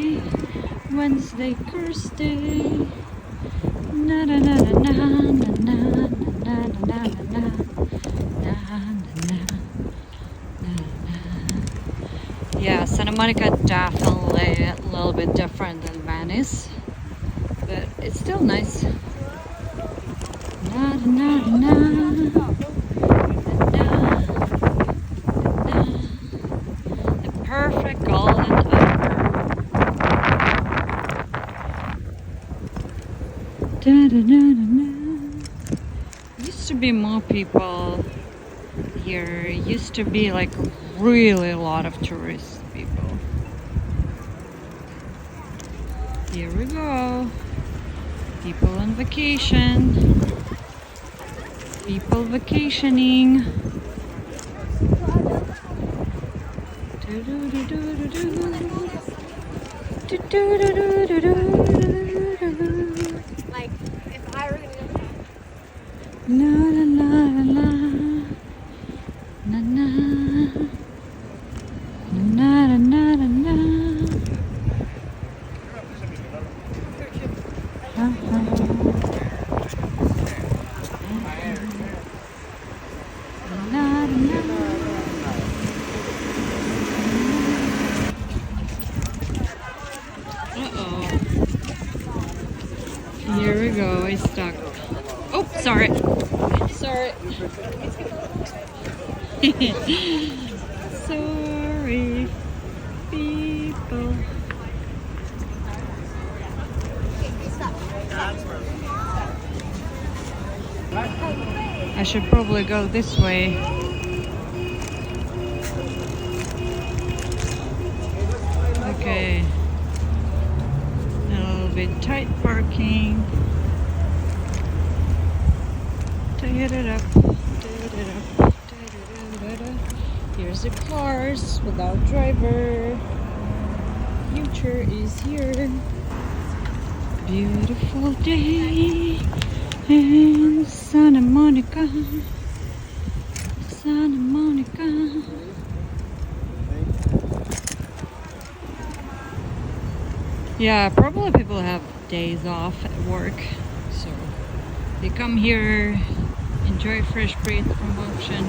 Tuesday, Wednesday, Thursday. Na na na na na na na na na na na na. Yeah, Santa Monica definitely a little bit different than Venice, but it's still nice. Na na na na. The perfect golden hour. Da, da, da, da, da. Used to be more people here. Used to be like really a lot of tourist people. Here we go. People on vacation. People vacationing. Like, if I were gonna go. La la la la la na na na na na na. Uh-oh. Here we go, I stuck. Oh, sorry. Sorry. Sorry, people. I should probably go this way. Okay. A little bit tight parking. Tied it up. Here's the cars without driver. Future is here. Beautiful day in Santa Monica. Santa Monica. Yeah, probably people have days off at work, so they come here, enjoy fresh breath from ocean.